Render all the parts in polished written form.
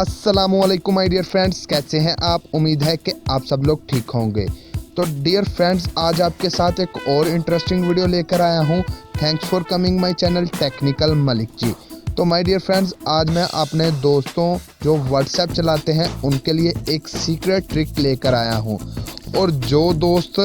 अस्सलामुअलैकुम my dear friends, कैसे हैं आप। उम्मीद है कि आप सब लोग ठीक होंगे। तो डियर फ्रेंड्स, आज आपके साथ एक और इंटरेस्टिंग वीडियो लेकर आया हूं। Thanks for coming my channel technical Malik ji. तो माय डियर फ्रेंड्स, आज मैं अपने दोस्तों जो व्हाट्सएप चलाते हैं उनके लिए एक सीक्रेट ट्रिक लेकर आया हूं। और जो दोस्त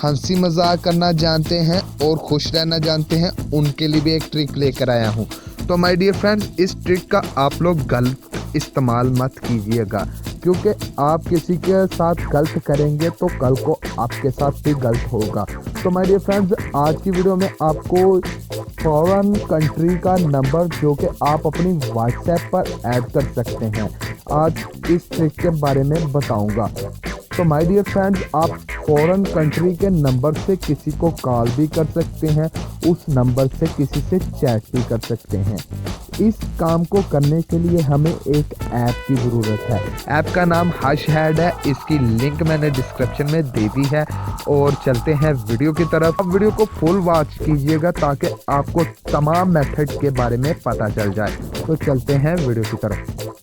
हंसी मजाक करना जानते हैं और खुश रहना जानते हैं उनके लिए भी एक ट्रिक लेकर आया हूं। तो माय डियर फ्रेंड्स, इस ट्रिक का आप लोग गलत इस्तेमाल मत कीजिएगा, क्योंकि आप किसी के साथ गलत करेंगे तो कल को आपके साथ भी गलत होगा। तो माय डियर फ्रेंड्स, आज की वीडियो में आपको फॉरेन कंट्री का नंबर जो कि आप अपनी व्हाट्सएप पर ऐड कर सकते हैं, आज इस ट्रिक के बारे में बताऊंगा। तो माय डियर फ्रेंड्स, आप फॉरेन कंट्री के नंबर से किसी को कॉल भी कर सकते हैं, उस नंबर से किसी से चैट भी कर सकते हैं। इस काम को करने के लिए हमें एक ऐप की ज़रूरत है। ऐप का नाम हशहैड है, इसकी लिंक मैंने डिस्क्रिप्शन में दे दी है। और चलते हैं वीडियो की तरफ। अब वीडियो को फुल वॉच कीजिएगा ताकि आपको तमाम मेथड के बारे में पता चल जाए। तो चलते हैं वीडियो की तरफ।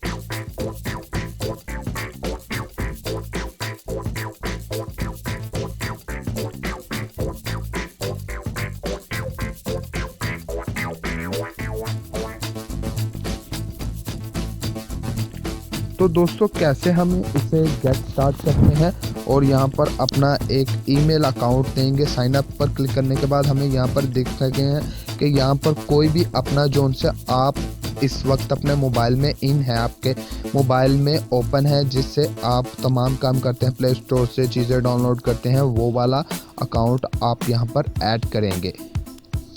तो दोस्तों, कैसे हम इसे गेट स्टार्ट करते हैं, और यहाँ पर अपना एक ईमेल अकाउंट देंगे। साइन अप पर क्लिक करने के बाद हमें यहाँ पर देख सकते हैं कि यहाँ पर कोई भी अपना जो उनसे आप इस वक्त अपने मोबाइल में इन है, आपके मोबाइल में ओपन है, जिससे आप तमाम काम करते हैं, प्ले स्टोर से चीज़ें डाउनलोड करते हैं, वो वाला अकाउंट आप यहाँ पर ऐड करेंगे।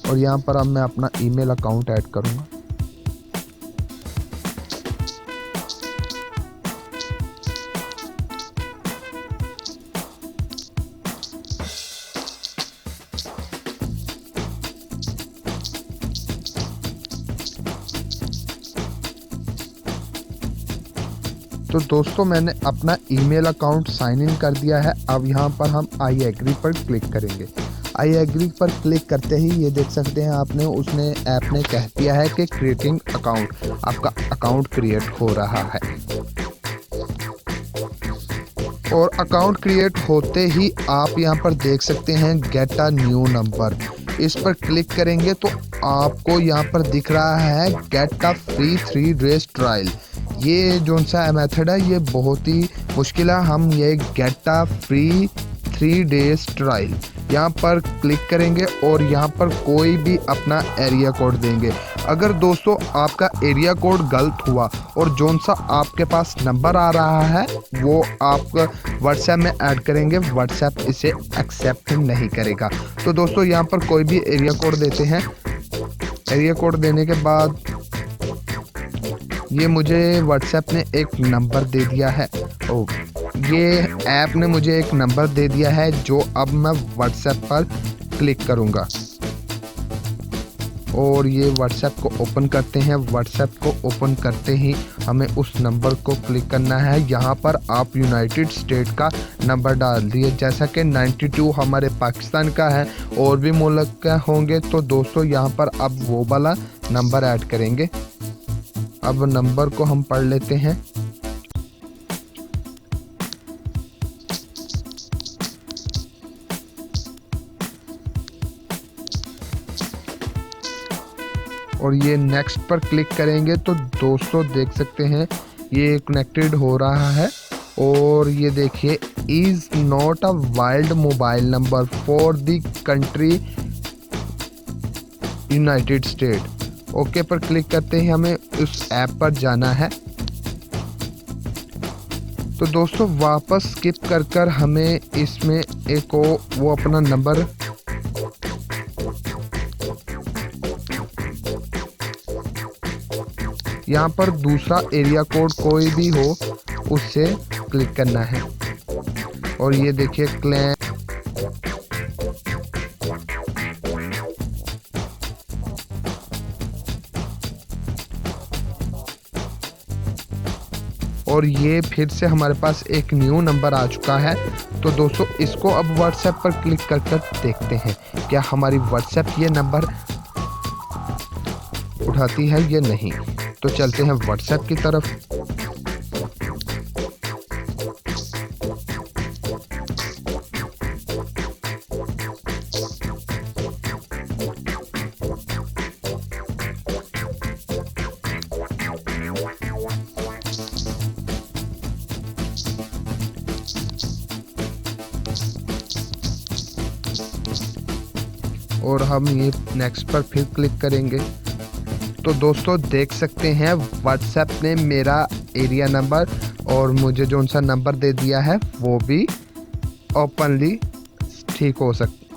और यहाँ पर अब मैं अपना ईमेल अकाउंट ऐड करूँगा। तो दोस्तों, मैंने अपना ईमेल अकाउंट साइन इन कर दिया है। अब यहाँ पर हम आई एग्री पर क्लिक करेंगे। आई एग्री पर क्लिक करते ही ये देख सकते हैं आपने उसने ऐप ने कह दिया है कि क्रिएटिंग अकाउंट, आपका अकाउंट क्रिएट हो रहा है। और अकाउंट क्रिएट होते ही आप यहाँ पर देख सकते हैं गेट अ न्यू नंबर। इस पर क्लिक करेंगे तो आपको यहाँ पर दिख रहा है get a free 3 days trial. ये जो सा मेथड है ये बहुत ही मुश्किल है। हम ये get a free 3 days trial यहाँ पर क्लिक करेंगे और यहाँ पर कोई भी अपना एरिया कोड देंगे। अगर दोस्तों आपका एरिया कोड गलत हुआ और जोन सा आपके पास नंबर आ रहा है वो आप व्हाट्सएप में ऐड करेंगे, व्हाट्सएप इसे एक्सेप्ट नहीं करेगा। तो दोस्तों, यहाँ पर कोई भी एरिया कोड देते हैं। एरिया कोड देने के बाद ये मुझे व्हाट्सएप ने एक नंबर दे दिया है। ये ऐप ने मुझे एक नंबर दे दिया है जो अब मैं व्हाट्सएप पर क्लिक करूँगा। और ये व्हाट्सएप को ओपन करते हैं। व्हाट्सएप को ओपन करते ही हमें उस नंबर को क्लिक करना है। यहाँ पर आप यूनाइटेड स्टेट का नंबर डाल दिए, जैसा कि 92 हमारे पाकिस्तान का है, और भी मुल्क का होंगे। तो दोस्तों, यहाँ पर अब वो वाला नंबर ऐड करेंगे। अब नंबर को हम पढ़ लेते हैं। और ये नेक्स्ट पर क्लिक करेंगे तो दोस्तों देख सकते हैं ये कनेक्टेड हो रहा है। और ये देखिए, is not a wild mobile number for the country United state. Okay पर क्लिक करते ही हमें उस ऐप पर जाना है। तो दोस्तों, वापस स्किप कर हमें इसमें एक वो अपना नंबर यहाँ पर दूसरा एरिया कोड कोई भी हो उससे क्लिक करना है। और ये देखिए क्लेम, और ये फिर से हमारे पास एक न्यू नंबर आ चुका है। तो दोस्तों, इसको अब व्हाट्सएप पर क्लिक कर देखते हैं क्या हमारी व्हाट्सएप ये नंबर उठाती है या नहीं। तो चलते हैं व्हाट्सएप की तरफ। और हम ये नेक्स्ट पर फिर क्लिक करेंगे। तो दोस्तों देख सकते हैं व्हाट्सएप ने मेरा एरिया नंबर और मुझे जो सा नंबर दे दिया है वो भी ओपनली ठीक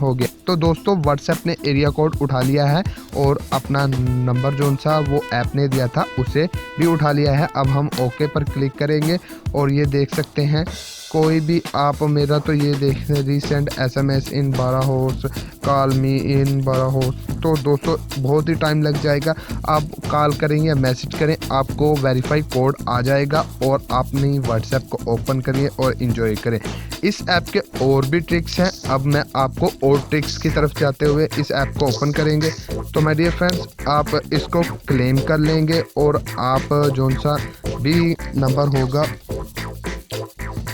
हो गया। तो दोस्तों व्हाट्सएप ने एरिया कोड उठा लिया है और अपना नंबर जो सा वो ऐप ने दिया था उसे भी उठा लिया है। अब हम ओके पर क्लिक करेंगे और ये देख सकते हैं कोई भी आप मेरा तो ये देख रीसेंट SMS इन 12 होर्स, कॉल मी इन 12 होर्स। तो दोस्तों बहुत ही टाइम लग जाएगा। आप कॉल करें या मैसेज करें आपको वेरीफाई कोड आ जाएगा और आपने व्हाट्सएप को ओपन करिए और इन्जॉय करें। इस ऐप के और भी ट्रिक्स हैं। अब मैं आपको और ट्रिक्स की तरफ जाते हुए इस ऐप को ओपन करेंगे। तो माय डियर फ्रेंड्स आप इसको क्लेम कर लेंगे और आप जो सा भी नंबर होगा,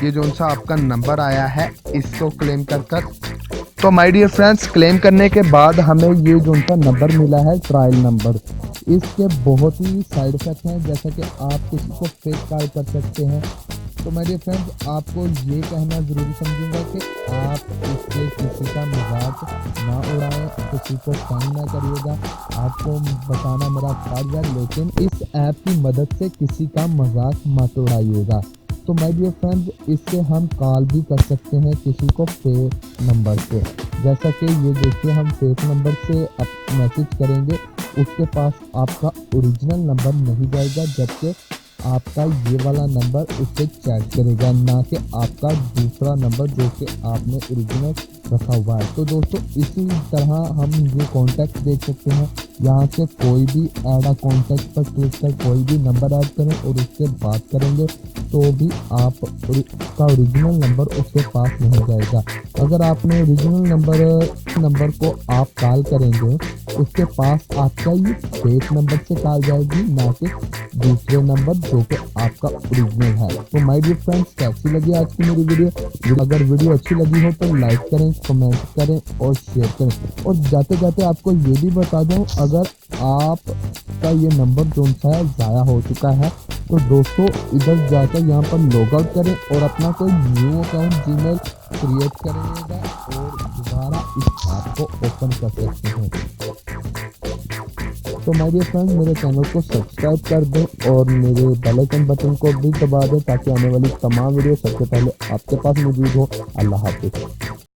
ये जो सा आपका नंबर आया है इसको क्लेम कर तो माय डियर फ्रेंड्स क्लेम करने के बाद हमें ये जो सा नंबर मिला है ट्रायल नंबर। इसके बहुत ही साइड इफेक्ट हैं, जैसा कि आप किसी को फेक कॉल कर सकते हैं। तो माय डियर फ्रेंड्स आपको ये कहना ज़रूरी समझूंगा कि आप इससे किसी का मजाक ना उड़ाएं, किसी को तंग ना करिएगा। आपको बताना मेरा फर्ज है, लेकिन इस ऐप की मदद से किसी का मजाक मत उड़ाइएगा। तो माय डियर फ्रेंड्स इससे हम कॉल भी कर सकते हैं किसी को फेक नंबर से। जैसा कि ये देखिए हम फेक नंबर से मैसेज करेंगे, उसके पास आपका ओरिजिनल नंबर नहीं जाएगा, जबकि आपका ये वाला नंबर उससे चैट करेगा, ना कि आपका दूसरा नंबर जो कि आपने ओरिजिनल रखा हुआ है। तो दोस्तों इसी तरह हम ये कॉन्टैक्ट देख सकते हैं। यहाँ से कोई भी ऐड अ कॉन्टैक्ट पर क्लिक कर कोई भी नंबर ऐड करें और उससे बात करेंगे तो भी आप का ओरिजिनल नंबर उसके पास नहीं जाएगा। अगर आपने ओरिजिनल नंबर को आप कॉल करेंगे उसके पास आपका ये फेक नंबर से कॉल जाएगी, ना कि दूसरे नंबर जो कि आपका ओरिजिनल है। तो माय डियर फ्रेंड्स कैसी लगी आज की मेरी वीडियो? अगर वीडियो अच्छी लगी हो तो लाइक करें, कमेंट करें और शेयर करें। और जाते जाते आपको ये भी बता दूं, अगर आपका ये नंबर जो है ज़ाया हो चुका है तो दोस्तों इधर जाकर यहाँ पर लॉग आउट करें और अपना कोई न्यू अकाउंट जीमेल क्रिएट करिएगा और दोबारा इस ऐप को ओपन कर सकते हैं। तो माय डियर फ्रेंड्स मेरे चैनल को सब्सक्राइब कर दें और मेरे बेल आइकन बटन को भी दबा दें ताकि आने वाली तमाम वीडियो सबसे पहले आपके पास मौजूद हो। अल्लाह हाफिज़।